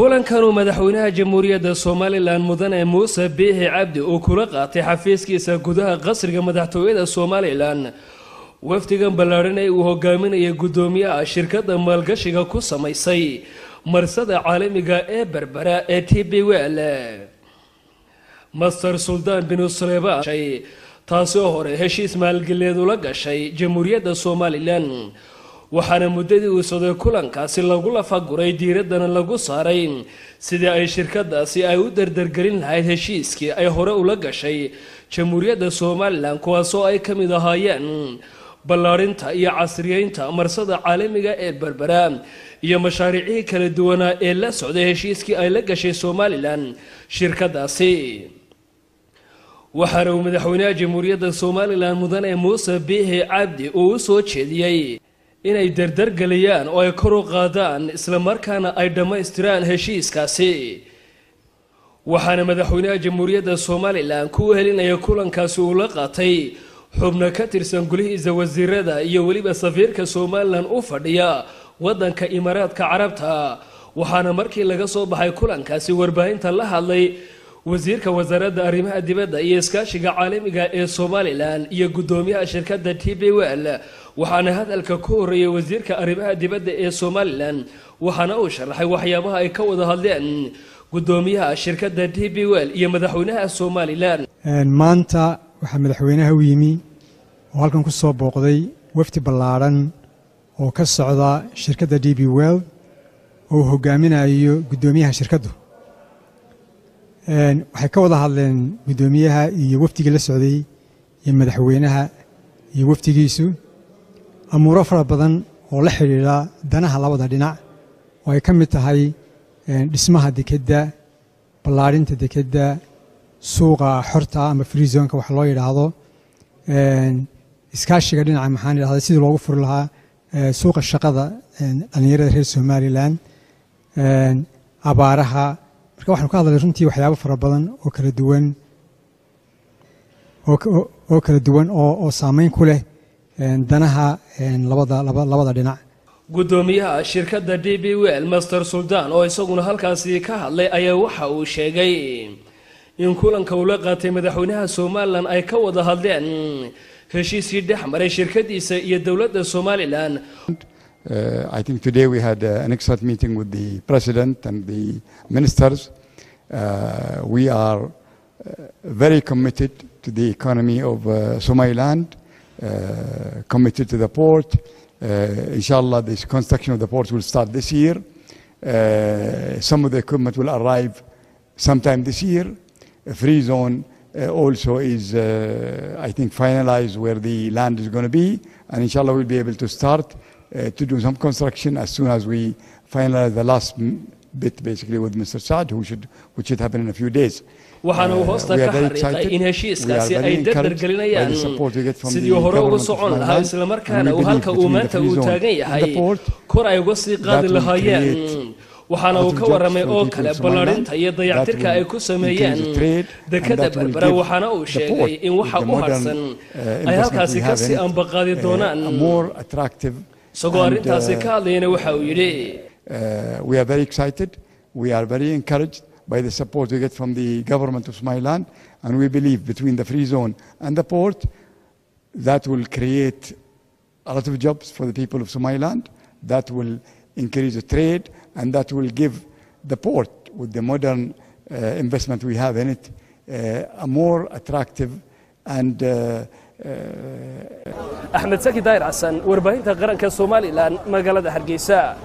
كانوا مدحوينها جمهورية Somaliland مدن موسى بيه عبد وكل قاطع حفيز كيسا قدها قصر مدحتوية Somaliland وفتقن بلارني وهو قامين يقدوميها شركة مالقشيقة كوسا ميسي مرصد عالميقا بربرا تيبي وعلا مستر سلطان بن سليبان شي تاسوهر هشيس مالقليدو لقا شي جمهورية Somaliland waxaana muddadii uu soo kulankaasi lagu la faguray diiradana lagu saaray sidii ay shirkaddaasi ay u dardargelin lahayd heshiiskii ay hore ula gashay jamhuuriyadda Somaliland kuwaasoo ay ka mid ahaayeen ballaarinta iyo casriyeynta marsada caalamiga ee Berbera iyo mashaariicii kala duwan ee la socday heshiiskii ay la gashay Somaliland shirkaddaasi waxaana uu madaxweynaha jamhuuriyadda Somaliland mudane Muuse Biixi Cabdi uu soo jeediyay inay dardargeliyaan oo ay kor u qaadaan isla markaana ay dhamaystiraan heshiiskaasi waxaana madaxweynaha jamhuuriyadda Somaliland ku helinaya kulankaasi uu la qaatay xubno ka tirsan golihiisa wasiirada iyo waliba safiirka Somaliland u fadhiya wadanka Imaaraadka Carabta waxaana markii laga soo baxay kulankaasi warbaahinta la hadlay wasiirka wasaaradda arrimaha dibadda iyo iskaashiga caalamiga ee Somaliland iyo gudoomiyaha shirkadda TBWL waxaana hadalka ku horeeyay wasiirka arrimaha dibadda ee Somaliland waxaana uu sharaxay waxyaabaha ay ka wada hadleen gudoomiyaha shirkadda TBWL iyo madaxweynaha Somaliland maanta waxa madaxweynaha u yimi oo halkan ku soo booqday wafdi ballaaran oo ka socda shirkadda TBWL oo hogaaminayo gudoomiyaha shirkaddu waxay ka wada hadleen gudoomiyaha iyo wafdiga la socday iyo madaxweynaha iyo wafdigiisu amuuro fara badan oo la xiriira danaha labada dhinac oo ay ka mid tahay dhismaha dekedda ballaarinta dekedda suuqa xorta ama free zone-ka wax loo yiraahdo iskaashiga dhinaca maxaan yiraahdaa sidii loogu furi lahaa suuqa shaqada dhalinyarada reer Somaliland abaaraha marka waxaan ka hadlay runtii waxyaabo fara badan oo kala duwan oo saameyn ku leh danaha labada dhinac gudoomiyaha shirkadda TBWL Master Sultan oo isaguna halkaasi ka hadlay ayaa waxa uu sheegay in kulanka uu la qaatay madaxweynaha Somaliland ay ka wada hadleen heshiiskii dhexmaray shirkadiisa iyo dawladda Somaliland I think today we had an excellent meeting with the president and the ministers. We are very committed to the economy of Somaliland, committed to the port. Inshallah, this construction of the port will start this year. Some of the equipment will arrive sometime this year. A free zone also is, I think, finalized where the land is going to be. And inshallah, we'll be able to start to do some construction as soon as we finalize the last bit, basically, with Mr. Saad, which should happen in a few days. waxaana uu hoosta ka xariiqay in heshiiskaasi ay dardargelinayaan sidii hore uga socon lahaa isla markaana uu halka uu maanta uu taagan yahay kor ay uga sii qaadi lahaayeen waxaana uu ka waramay oo kale ballaarinta iyo dayactirka ay ku sameeyeen dekedda Berbera waxaana uu sheegay in waxa u harsan ay halkaasi ka sii ambaqaadi doonaan isagoo arrintaasi ka hadlayna waxa uu yidhi we are very excited, we are very encouraged by the support we get from the government of Somaliland, and we believe between the free zone and the port that will create a lot of jobs for the people of Somaliland, that will increase the trade, and that will give the port, with the modern investment we have in it, a more attractive and Ahmed Saki Dair Hassan warbaahinta qaranka Somaliland magaalada Hargeysa